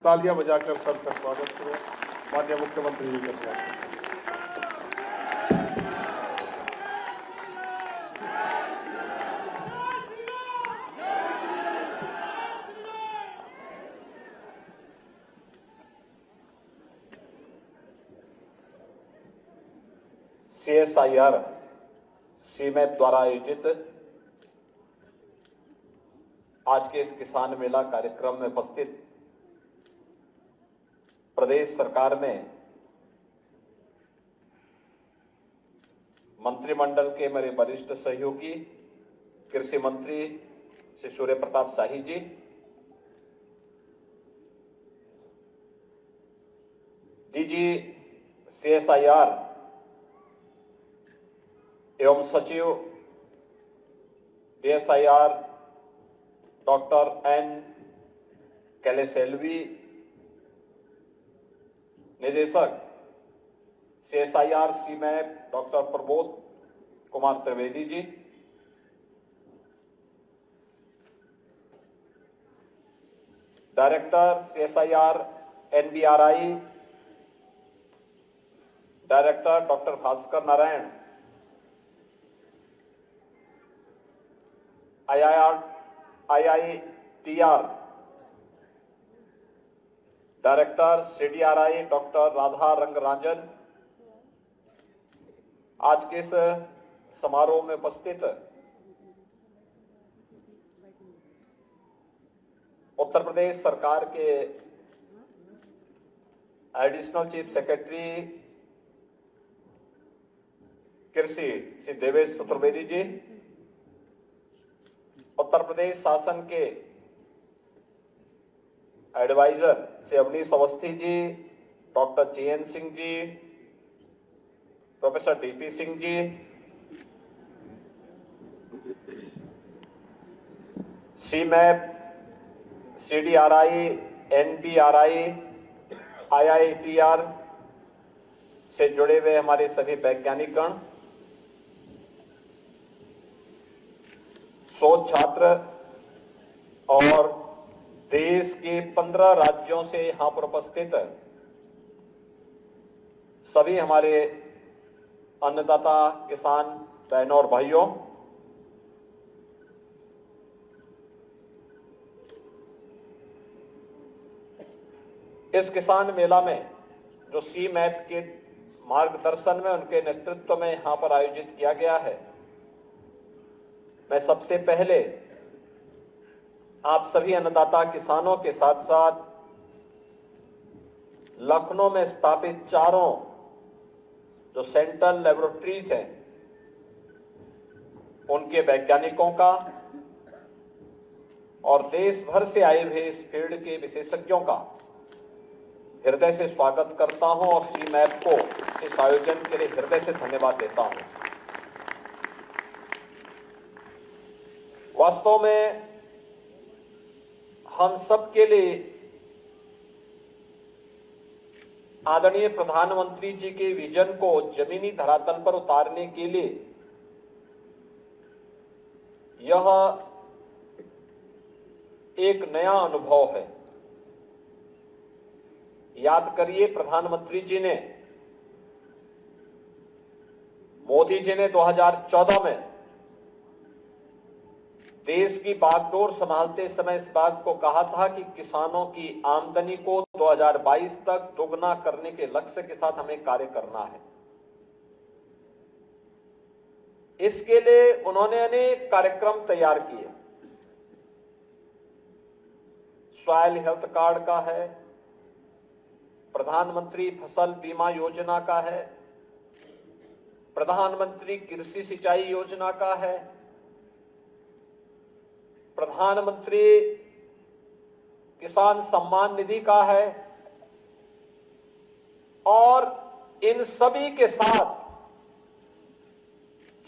तालियां बजाकर सबका स्वागत करें। माननीय मुख्यमंत्री जी का CSIR सीमैप द्वारा आयोजित आज के इस किसान मेला कार्यक्रम में उपस्थित प्रदेश सरकार में मंत्रिमंडल के मेरे वरिष्ठ सहयोगी कृषि मंत्री श्री सूर्य प्रताप शाही जी, डीजी CSIR एवं सचिव DSIR डॉक्टर N कैलेसेल्वी, निदेशक CSIR CIMAP doctor Prabodh Kumar Trivedi ji, director CSIR NBRI director doctor Bhaskar Narayan, IITR director CDRI doctor Radha Rangarajan, आज के इस समारोह में उपस्थित उत्तर प्रदेश सरकार के एडिशनल चीफ सेक्रेटरी कृषि श्री देवेश चतुर्वेदी जी, उत्तर प्रदेश शासन के adviser Shri Awanish Awasthi ji, doctor JN Singh ji, professor DP Singh ji, सीमैप, CDRI, NBRI, IITR से जुड़े हुए हमारे सभी वैज्ञानिकगण, शोध छात्र और देश के 15 राज्यों से यहां पर उपस्थित सभी हमारे अन्नदाता किसान बहनों और भाइयों, इस किसान मेला में जो सीमैप के मार्गदर्शन में उनके नेतृत्व में यहां पर आयोजित किया गया है, मैं सबसे पहले आप सभी अन्नदाता किसानों के साथ साथ लखनऊ में स्थापित चारों जो सेंट्रल लेबोरेटरीज हैं उनके वैज्ञानिकों का और देश भर से आए हुए इस फील्ड के विशेषज्ञों का हृदय से स्वागत करता हूं और सीमैप को इस आयोजन के लिए हृदय से धन्यवाद देता हूं। वास्तव में हम सब के लिए आदरणीय प्रधानमंत्री जी के विजन को जमीनी धरातल पर उतारने के लिए यह एक नया अनुभव है। याद करिए, प्रधानमंत्री जी ने, मोदी जी ने 2014 में देश की बागडोर संभालते समय इस बात को कहा था कि किसानों की आमदनी को 2022 तक दोगुना करने के लक्ष्य के साथ हमें कार्य करना है। इसके लिए उन्होंने अनेक कार्यक्रम तैयार किए। सॉइल हेल्थ कार्ड का है, प्रधानमंत्री फसल बीमा योजना का है, प्रधानमंत्री कृषि सिंचाई योजना का है, प्रधानमंत्री किसान सम्मान निधि का है, और इन सभी के साथ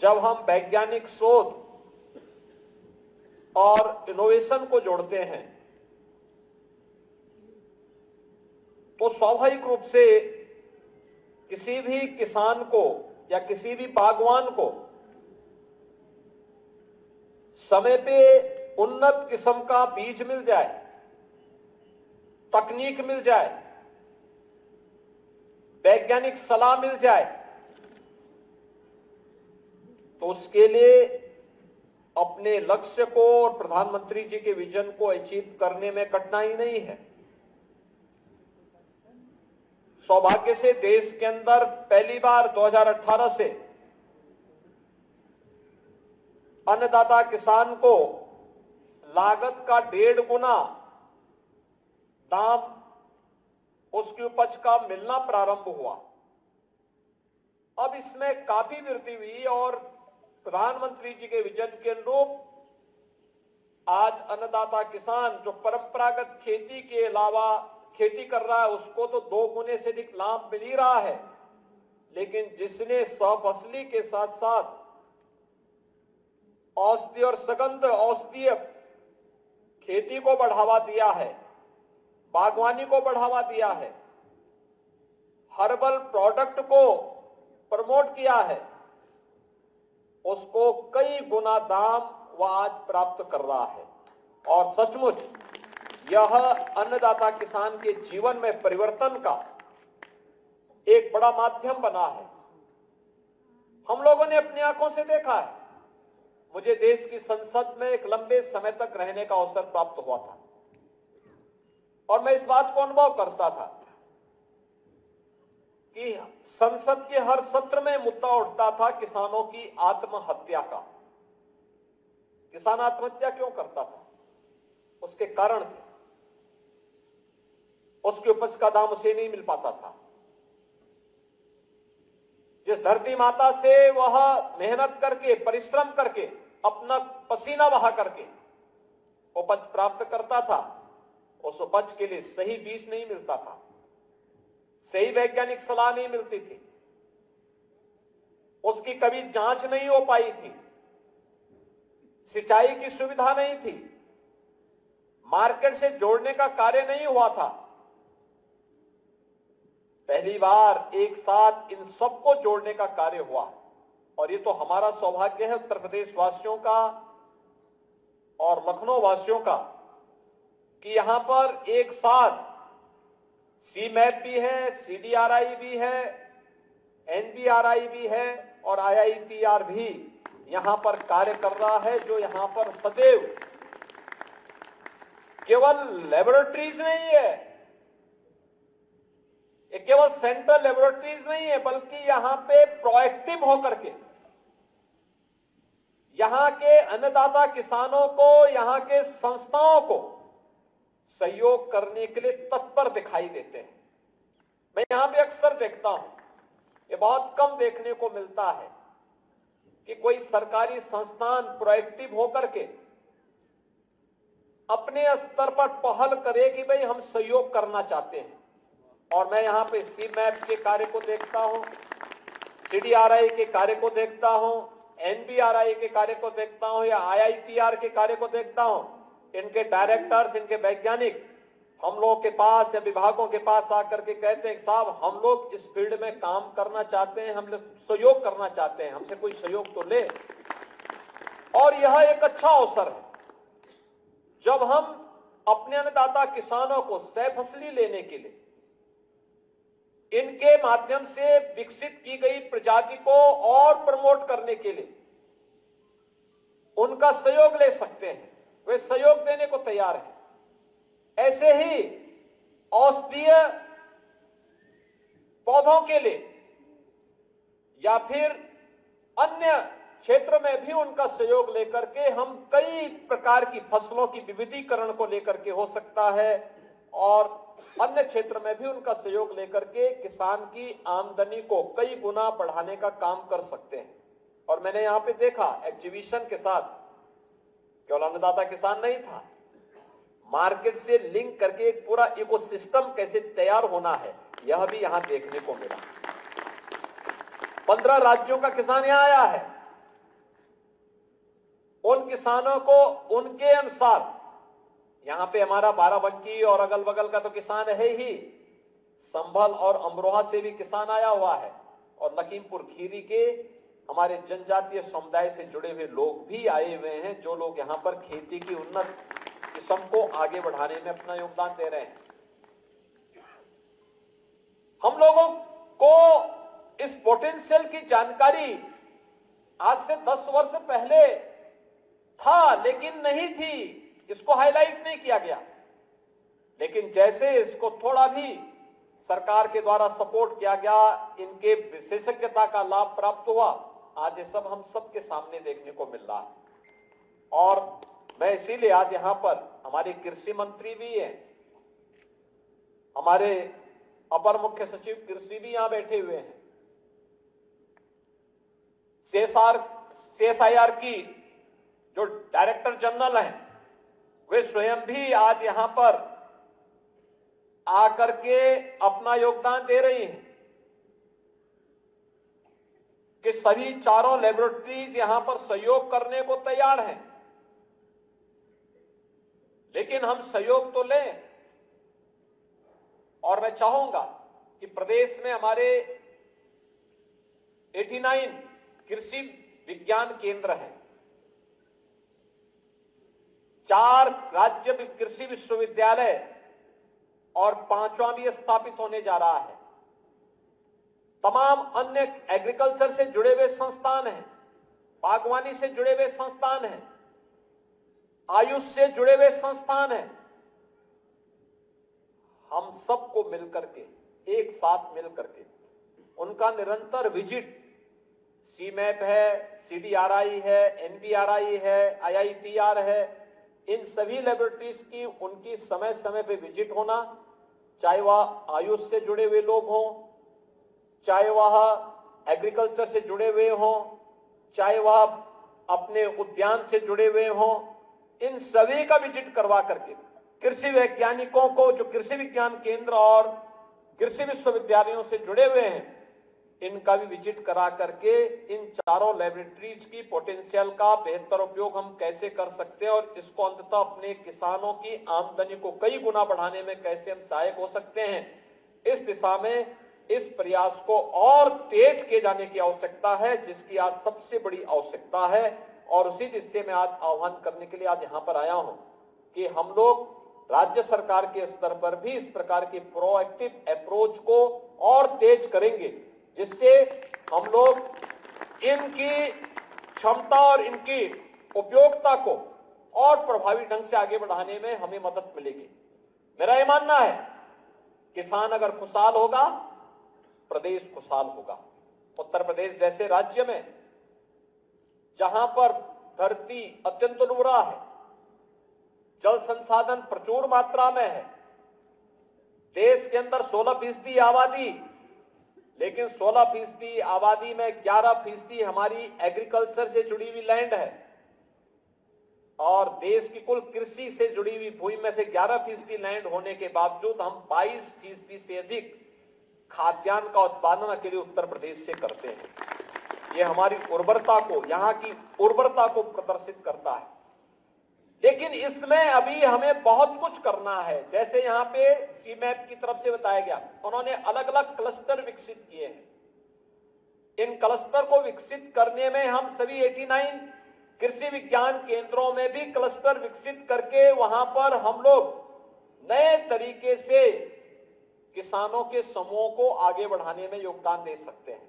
जब हम वैज्ञानिक शोध और इनोवेशन को जोड़ते हैं तो स्वाभाविक रूप से किसी भी किसान को या किसी भी बागवान को समय पे उन्नत किस्म का बीज मिल जाए तकनीक मिल जाए, वैज्ञानिक सलाह मिल जाए, तो उसके लिए अपने लक्ष्य को और प्रधानमंत्री जी के विजन को अचीव करने में कठिनाई नहीं है। सौभाग्य से देश के अंदर पहली बार 2018 से अन्नदाता किसान को लागत का 1.5 गुना दाम उसकी उपज का मिलना प्रारंभ हुआ। अब इसमें काफी वृद्धि हुई और प्रधानमंत्री जी के विजन के अनुरूप आज अन्नदाता किसान जो परंपरागत खेती के अलावा खेती कर रहा है उसको तो 2 गुने से अधिक लाभ मिल ही रहा है, लेकिन जिसने सहफसली के साथ साथ औषधीय और सघन औषधीय खेती को बढ़ावा दिया है, बागवानी को बढ़ावा दिया है, हर्बल प्रोडक्ट को प्रमोट किया है, उसको कई गुना दाम वह आज प्राप्त कर रहा है। और सचमुच यह अन्नदाता किसान के जीवन में परिवर्तन का एक बड़ा माध्यम बना है। हम लोगों ने अपनी आंखों से देखा है। मुझे देश की संसद में एक लंबे समय तक रहने का अवसर प्राप्त हुआ था और मैं इस बात को अनुभव करता था कि संसद के हर सत्र में मुद्दा उठता था किसानों की आत्महत्या का। किसान आत्महत्या क्यों करता था? उसके कारण थे। उसकी उपज का दाम उसे नहीं मिल पाता था। जिस धरती माता से वह मेहनत करके, परिश्रम करके, अपना पसीना बहा करके उपज प्राप्त करता था, उस उपज के लिए सही बीज नहीं मिलता था, सही वैज्ञानिक सलाह नहीं मिलती थी, उसकी कभी जांच नहीं हो पाई थी, सिंचाई की सुविधा नहीं थी, मार्केट से जोड़ने का कार्य नहीं हुआ था। पहली बार एक साथ इन सबको जोड़ने का कार्य हुआ और ये तो हमारा सौभाग्य है उत्तर प्रदेश वासियों का और लखनऊ वासियों का कि यहां पर एक साथ सीमैप भी है, सीडीआरआई भी है, एनबीआरआई भी है और आईआईपीआर भी यहां पर कार्य कर रहा है, जो यहां पर सदैव केवल लेबोरेटरीज नहीं है, ये केवल सेंट्रल लेबोरेटरीज नहीं है, बल्कि यहां पे प्रोएक्टिव होकर के यहां के अन्नदाता किसानों को, यहां के संस्थाओं को सहयोग करने के लिए तत्पर दिखाई देते हैं। मैं यहां पे अक्सर देखता हूं, ये बहुत कम देखने को मिलता है कि कोई सरकारी संस्थान प्रोएक्टिव होकर के अपने स्तर पर पहल करे कि भाई हम सहयोग करना चाहते हैं। और मैं यहां पे सीमैप के कार्य को देखता हूं, सीडीआरआई के कार्य को देखता हूं, एनबीआरआई के कार्य को देखता हूं या आईआईपीआर के कार्य को देखता हूं। इनके डायरेक्टर्स, इनके वैज्ञानिक हम लोग के पास या विभागों के पास आकर के कहते हैं साहब हम लोग इस फील्ड में काम करना चाहते हैं, हम लोग सहयोग करना चाहते हैं, हमसे कोई सहयोग तो ले। और यह एक अच्छा अवसर है जब हम अपने अन्नदाता किसानों को सह फसली लेने के लिए इनके माध्यम से विकसित की गई प्रजाति को और प्रमोट करने के लिए उनका सहयोग ले सकते हैं। वे सहयोग देने को तैयार हैं। ऐसे ही औषधीय पौधों के लिए या फिर अन्य क्षेत्र में भी उनका सहयोग लेकर के हम कई प्रकार की फसलों की विविधीकरण को लेकर के हो सकता है और अन्य क्षेत्र में भी उनका सहयोग लेकर के किसान की आमदनी को कई गुना बढ़ाने का काम कर सकते हैं। और मैंने यहां पे देखा एग्जीबिशन के साथ केवल अन्नदाता किसान नहीं था, मार्केट से लिंक करके एक पूरा इकोसिस्टम कैसे तैयार होना है यह भी यहां देखने को मिला। 15 राज्यों का किसान यहां आया है। उन किसानों को उनके अनुसार, यहां पे हमारा बाराबंकी और अगल बगल का तो किसान है ही, संभल और अमरोहा से भी किसान आया हुआ है और लखीमपुर खीरी के हमारे जनजातीय समुदाय से जुड़े हुए लोग भी आए हुए हैं, जो लोग यहां पर खेती की उन्नत किस्म को आगे बढ़ाने में अपना योगदान दे रहे हैं। हम लोगों को इस पोटेंशियल की जानकारी आज से 10 वर्ष पहले था, लेकिन नहीं थी, इसको हाईलाइट नहीं किया गया। लेकिन जैसे इसको थोड़ा भी सरकार के द्वारा सपोर्ट किया गया, इनके विशेषज्ञता का लाभ प्राप्त हुआ, आज ये सब हम सबके सामने देखने को मिल रहा है। और मैं इसीलिए आज यहां पर हमारे कृषि मंत्री भी हैं, हमारे अपर मुख्य सचिव कृषि भी यहां बैठे हुए हैं, CSIR की जो डायरेक्टर जनरल हैं वे स्वयं भी आज यहां पर आकर के अपना योगदान दे रही हैं कि सभी चारों लेबोरेटरीज यहां पर सहयोग करने को तैयार हैं। लेकिन हम सहयोग तो लें, और मैं चाहूंगा कि प्रदेश में हमारे 89 कृषि विज्ञान केंद्र हैं, 4 राज्य कृषि विश्वविद्यालय और 5वां भी स्थापित होने जा रहा है। तमाम अन्य एग्रीकल्चर से जुड़े हुए संस्थान हैं, बागवानी से जुड़े हुए संस्थान हैं, आयुष से जुड़े हुए संस्थान हैं। हम सबको मिलकर के, एक साथ मिलकर के उनका निरंतर विजिट, CMAP है, CDRI है, NBRI है, IITR है, इन सभी लेबोरेटरीज की उनकी समय समय पे विजिट होना, चाहे वह आयुष से जुड़े हुए लोग हों, चाहे वह एग्रीकल्चर से जुड़े हुए हों, चाहे वह अपने उद्यान से जुड़े हुए हों, इन सभी का विजिट करवा करके कृषि वैज्ञानिकों को जो कृषि विज्ञान केंद्र और कृषि विश्वविद्यालयों से जुड़े हुए हैं, इनका भी विजिट करा करके इन चारों लेबोरेटरीज की पोटेंशियल का बेहतर उपयोग हम कैसे कर सकते हैं और इसको अंततः अपने किसानों की आमदनी को कई गुना बढ़ाने में कैसे हम सहायक हो सकते हैं, इस दिशा में इस प्रयास को और तेज किए जाने की आवश्यकता है, जिसकी आज सबसे बड़ी आवश्यकता है। और उसी दिशा में आज आह्वान करने के लिए आज यहां पर आया हूं कि हम लोग राज्य सरकार के स्तर पर भी इस प्रकार की प्रोएक्टिव अप्रोच को और तेज करेंगे, जिससे हम लोग इनकी क्षमता और इनकी उपयोगिता को और प्रभावी ढंग से आगे बढ़ाने में हमें मदद मिलेगी। मेरा यह मानना है, किसान अगर खुशहाल होगा, प्रदेश खुशहाल होगा। उत्तर प्रदेश जैसे राज्य में जहां पर धरती अत्यंत उर्वरा है, जल संसाधन प्रचुर मात्रा में है, देश के अंदर 16% आबादी, लेकिन 16% आबादी में 11% हमारी एग्रीकल्चर से जुड़ी हुई लैंड है, और देश की कुल कृषि से जुड़ी हुई भूमि में से 11% लैंड होने के बावजूद हम 22% से अधिक खाद्यान्न का उत्पादन अकेले उत्तर प्रदेश से करते हैं। ये हमारी उर्वरता को, यहाँ की उर्वरता को प्रदर्शित करता है। लेकिन इसमें अभी हमें बहुत कुछ करना है। जैसे यहाँ पे CMAP की तरफ से बताया गया, उन्होंने अलग अलग क्लस्टर विकसित किए हैं। इन क्लस्टर को विकसित करने में हम सभी 89 कृषि विज्ञान केंद्रों में भी क्लस्टर विकसित करके वहां पर हम लोग नए तरीके से किसानों के समूह को आगे बढ़ाने में योगदान दे सकते हैं।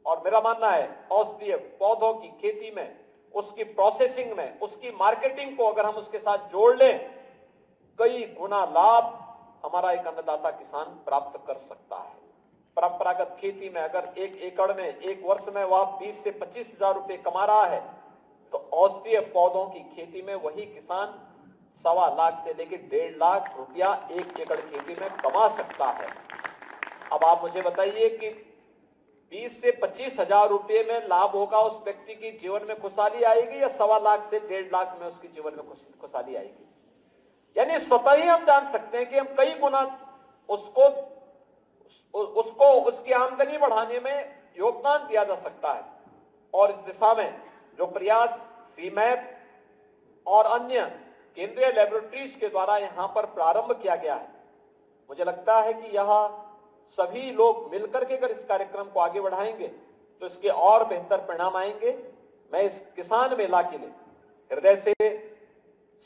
और मेरा मानना है, औषधीय पौधों की खेती में, उसकी प्रोसेसिंग में, उसकी मार्केटिंग को अगर हम उसके साथ जोड़ लें, कई गुना लाभ हमारा एक अन्नदाता किसान प्राप्त कर सकता है। परंपरागत खेती में अगर 1 एकड़ में एक वर्ष में वह 20 से 25 हजार रुपए कमा रहा है, तो औषधीय पौधों की खेती में वही किसान 1.25 लाख से लेकर 1.5 लाख रुपया 1 एकड़ खेती में कमा सकता है। अब आप मुझे बताइए कि 20 से 25 हजार रुपये में लाभ होगा, उस व्यक्ति की जीवन में खुशहाली आएगी, या 1.25 लाख से 1.5 लाख में उसके जीवन में खुशहाली आएगी? यानी स्वतः ही हम जान सकते हैं कि हम कई गुना उसको उसकी आमदनी बढ़ाने में योगदान दिया जा सकता है। और इस दिशा में जो प्रयास CMAP और अन्य केंद्रीय लेबोरेटरीज के द्वारा यहां पर प्रारंभ किया गया है, मुझे लगता है कि यह सभी लोग मिलकर के अगर इस कार्यक्रम को आगे बढ़ाएंगे तो इसके और बेहतर परिणाम आएंगे। मैं इस किसान मेला के लिए हृदय से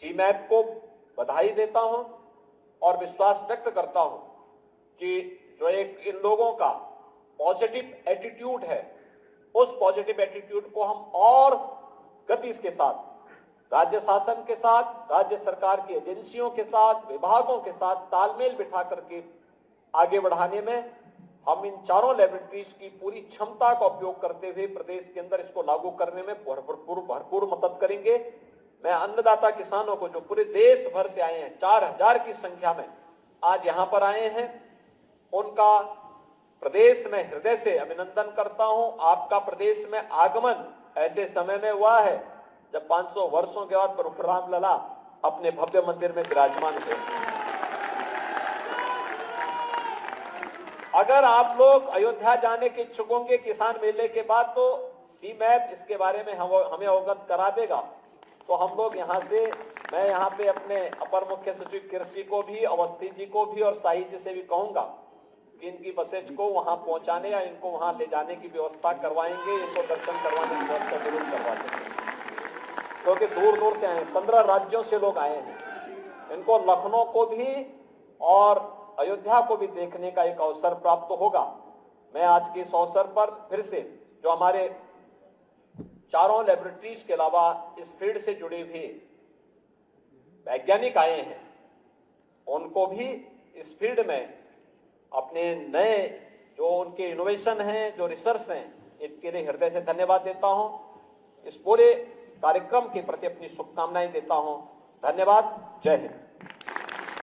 CMAP को बधाई देता हूं और विश्वास व्यक्त करता हूं कि जो जो एक इन लोगों का पॉजिटिव एटीट्यूड है, उस पॉजिटिव एटीट्यूड को हम और गति के साथ राज्य शासन के साथ, राज्य सरकार की एजेंसियों के साथ, विभागों के साथ तालमेल बिठा करके आगे बढ़ाने में हम इन चारों लेबोरेटरीज की पूरी क्षमता का उपयोग करते हुए प्रदेश के अंदर इसको लागू करने में भरपूर मदद करेंगे। मैं अन्नदाता किसानों को जो पूरे देश भर से आए हैं, 4000 की संख्या में आज यहां पर आए हैं, उनका प्रदेश में हृदय से अभिनंदन करता हूं। आपका प्रदेश में आगमन ऐसे समय में हुआ है जब 500 वर्षों के बाद प्रभु रामलला अपने भव्य मंदिर में विराजमान हुए। अगर आप लोग अयोध्या जाने के इच्छुक होंगे किसान मेले के बाद, तो सी मैप इसके बारे में हमें अवगत करा देगा। तो हम लोग यहाँ से, मैं यहाँ पे अपने अपर मुख्य सचिव कृषि को भी, अवस्थी जी को भी और शाही जी से भी कहूंगा कि इनकी बसेज को वहां पहुंचाने या इनको वहां ले जाने की व्यवस्था करवाएंगे, इनको दर्शन करवाने की व्यवस्था जरूर करवा देंगे, क्योंकि दूर दूर से आए, 15 राज्यों से लोग आए हैं। इनको लखनऊ को भी और अयोध्या को भी देखने का एक अवसर प्राप्त होगा। मैं आज के इस अवसर पर फिर से जो हमारे चारों लेबोरेटरीज के अलावा इस फील्ड से जुड़े हुए वैज्ञानिक आए हैं, उनको भी इस फील्ड में अपने नए जो उनके इनोवेशन हैं, जो रिसर्च हैं, इसके लिए हृदय से धन्यवाद देता हूं। इस पूरे कार्यक्रम के प्रति अपनी शुभकामनाएं देता हूं। धन्यवाद। जय हिंद।